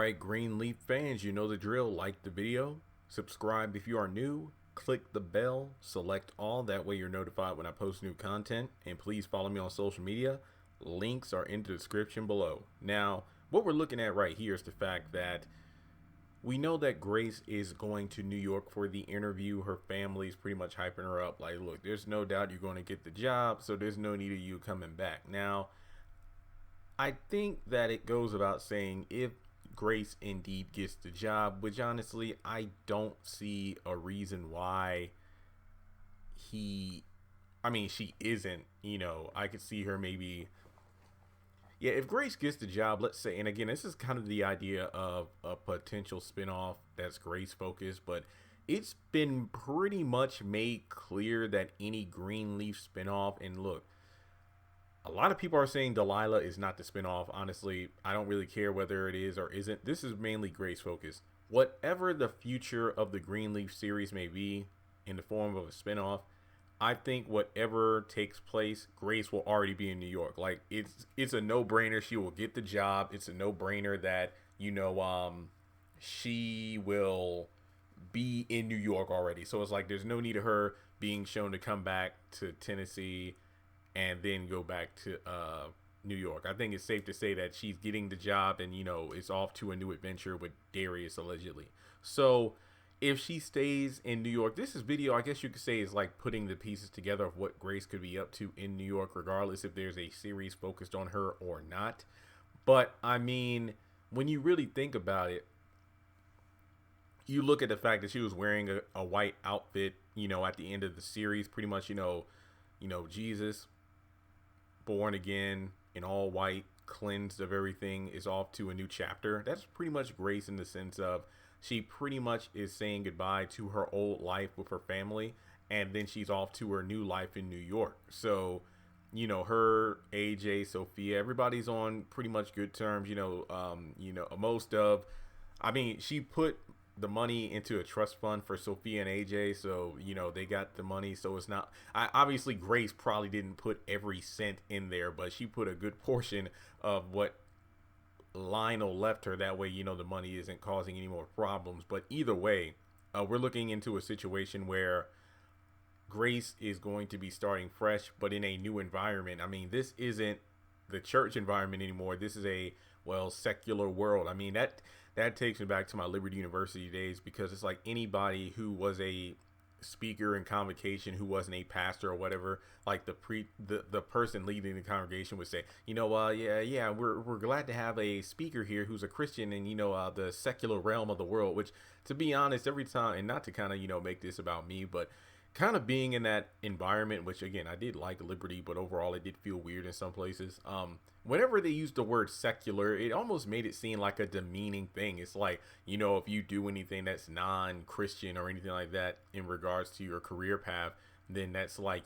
right, Greenleaf fans, you know the drill. Like the video, subscribe if you are new, click the bell, select all. That way you're notified when I post new content. And please follow me on social media. Links are in the description below. Now, what we're looking at right here is the fact that we know that Grace is going to New York for the interview. Her family's pretty much hyping her up. Like, look, there's no doubt you're going to get the job, so there's no need of you coming back. Now, I think that it goes about saying if Grace indeed gets the job, which honestly, I don't see a reason why he, I mean, she isn't, I could see her maybe, yeah, if Grace gets the job, let's say, and again, this is kind of the idea of a potential spinoff that's Grace focused, but it's been pretty much made clear that any Greenleaf spinoff, and look, a lot of people are saying Delilah is not the spinoff. Honestly, I don't really care whether it is or isn't. This is mainly Grace focused. Whatever the future of the Greenleaf series may be in the form of a spinoff, I think whatever takes place, Grace will already be in New York. Like it's a no-brainer. She will get the job. It's a no-brainer that she will be in New York already. So it's like there's no need of her being shown to come back to Tennessee and then go back to New York. I think it's safe to say that she's getting the job and, it's off to a new adventure with Darius allegedly. So if she stays in New York, this is video, I guess you could say, is like putting the pieces together of what Grace could be up to in New York, regardless if there's a series focused on her or not. But I mean, when you really think about it, you look at the fact that she was wearing a white outfit, at the end of the series, pretty much, Jesus, born again in all white, cleansed of everything, is off to a new chapter. That's pretty much Grace in the sense of she pretty much is saying goodbye to her old life with her family, and then she's off to her new life in New York. So, her, AJ, Sophia, everybody's on pretty much good terms. Most of, I mean, she put the money into a trust fund for Sophia and AJ, so they got the money. So it's not, obviously Grace probably didn't put every cent in there, but she put a good portion of what Lionel left her. That way, the money isn't causing any more problems. But either way, we're looking into a situation where Grace is going to be starting fresh, but in a new environment. I mean, this isn't the church environment anymore. This is a, secular world. I mean, that takes me back to my Liberty University days, because it's like anybody who was a speaker in convocation who wasn't a pastor or whatever, like the person leading the congregation would say, we're glad to have a speaker here who's a Christian in the secular realm of the world. Which, to be honest, every time, and not to kind of make this about me, but kind of being in that environment, which again, I did like Liberty, but overall it did feel weird in some places. Whenever they used the word secular, it almost made it seem like a demeaning thing. It's like, if you do anything that's non-Christian or anything like that in regards to your career path, then that's like,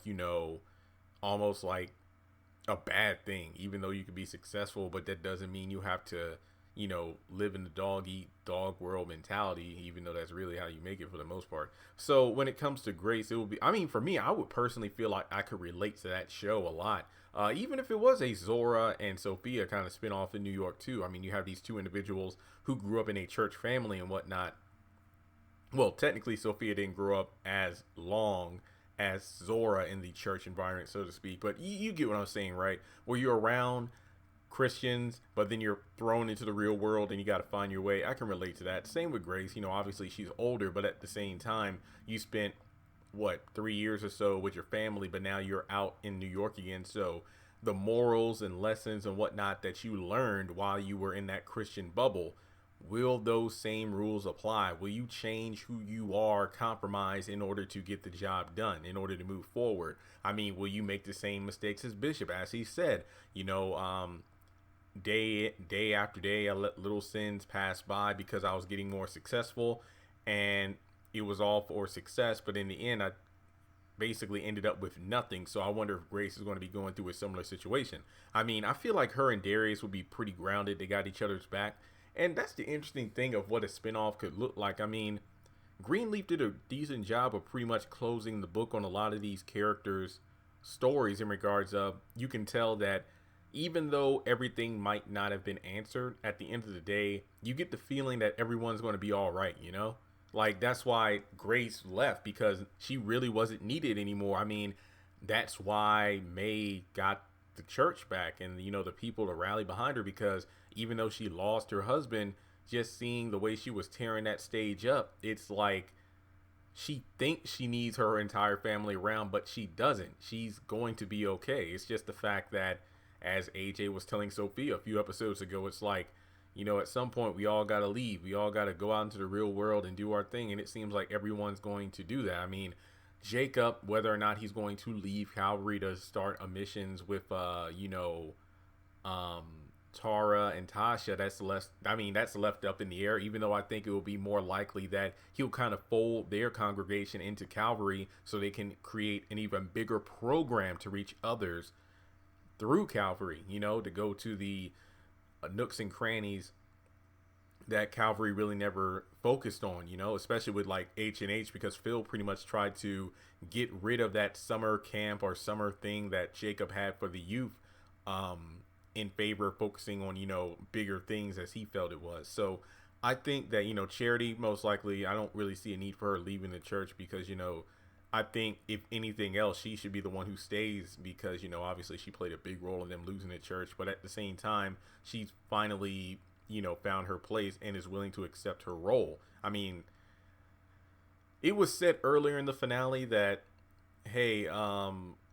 almost like a bad thing, even though you could be successful. But that doesn't mean you have to, live in the dog eat dog world mentality, even though that's really how you make it for the most part. So when it comes to Grace, it will be, I mean, for me, I would personally feel like I could relate to that show a lot. Even if it was a Zora and Sophia kind of spin off in New York too. I mean, you have these two individuals who grew up in a church family and whatnot. Well, technically Sophia didn't grow up as long as Zora in the church environment, so to speak. But you get what I'm saying, right? Where you're around Christians, but then you're thrown into the real world and you got to find your way. I can relate to that. Same with Grace. Obviously she's older, but at the same time, you spent 3 years or so with your family, but now you're out in New York again. So the morals and lessons and whatnot that you learned while you were in that Christian bubble, will those same rules apply? Will you change who you are, compromise in order to get the job done, in order to move forward? I mean, will you make the same mistakes as Bishop? As he said, day after day, I let little sins pass by because I was getting more successful, and it was all for success. But in the end, I basically ended up with nothing. So I wonder if Grace is going to be going through a similar situation. I mean, I feel like her and Darius will be pretty grounded. They got each other's back. And that's the interesting thing of what a spinoff could look like. I mean, Greenleaf did a decent job of pretty much closing the book on a lot of these characters' stories in regards of, you can tell that even though everything might not have been answered, at the end of the day, you get the feeling that everyone's going to be all right, you know? Like, that's why Grace left, because she really wasn't needed anymore. I mean, that's why May got the church back and, you know, the people to rally behind her, because even though she lost her husband, just seeing the way she was tearing that stage up, it's like she thinks she needs her entire family around, but she doesn't. She's going to be okay. It's just the fact that, as AJ was telling Sophia a few episodes ago, it's like, you know, at some point we all got to leave. We all got to go out into the real world and do our thing. And it seems like everyone's going to do that. I mean, Jacob, whether or not he's going to leave Calvary to start a missions with, um, Tara and Tasha, that's left up in the air, even though I think it will be more likely that he'll kind of fold their congregation into Calvary so they can create an even bigger program to reach others through Calvary, you know, to go to the nooks and crannies that Calvary really never focused on, you know, especially with like H&H, because Phil pretty much tried to get rid of that summer camp or summer thing that Jacob had for the youth, in favor of focusing on, you know, bigger things as he felt it was. So I think that, you know, Charity, most likely, I don't really see a need for her leaving the church, because, you know, I think if anything else, she should be the one who stays, because, you know, obviously she played a big role in them losing the church. But at the same time, she's finally, you know, found her place and is willing to accept her role. I mean, it was said earlier in the finale that, hey,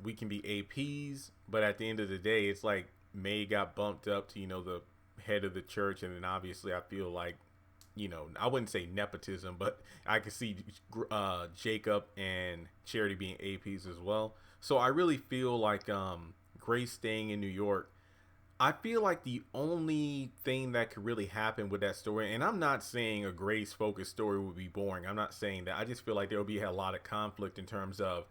we can be APs, but at the end of the day, it's like May got bumped up to, you know, the head of the church. And then obviously I feel like, you know, I wouldn't say nepotism, but I could see Jacob and Charity being APs as well. So I really feel like Grace staying in New York, I feel like the only thing that could really happen with that story, and I'm not saying a Grace focused story would be boring. I'm not saying that. I just feel like there will be a lot of conflict in terms of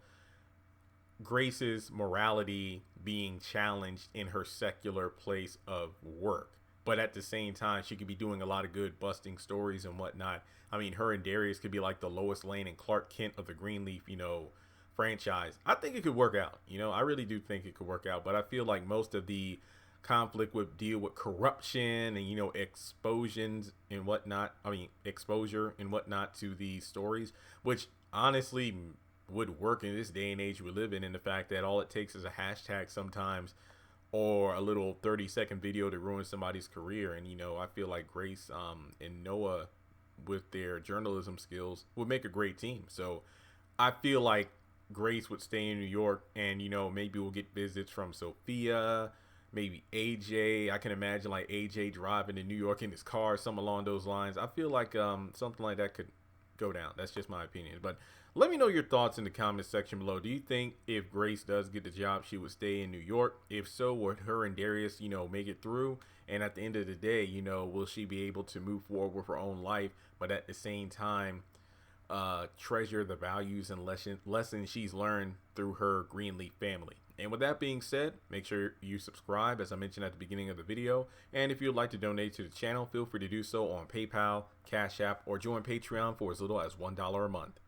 Grace's morality being challenged in her secular place of work. But at the same time, she could be doing a lot of good busting stories and whatnot. I mean, her and Darius could be like the Lois Lane and Clark Kent of the Greenleaf, you know, franchise. I think it could work out. You know, I really do think it could work out. But I feel like most of the conflict would deal with corruption and, you know, exposure and whatnot to these stories, which honestly would work in this day and age we live in the fact that all it takes is a hashtag sometimes, or a little 30-second video to ruin somebody's career. And, you know, I feel like Grace and Noah, with their journalism skills, would make a great team. So I feel like Grace would stay in New York, and, you know, maybe we'll get visits from Sophia, maybe AJ. I can imagine like AJ driving to New York in his car, something along those lines. I feel like something like that could go down. That's just my opinion. But let me know your thoughts in the comment section below. Do you think if Grace does get the job, she would stay in New York? If so, would her and Darius, you know, make it through? And at the end of the day, you know, will she be able to move forward with her own life, but at the same time treasure the values and lessons she's learned through her Greenleaf family? And with that being said, make sure you subscribe, as I mentioned at the beginning of the video. And if you'd like to donate to the channel, feel free to do so on PayPal, Cash App, or join Patreon for as little as $1 a month.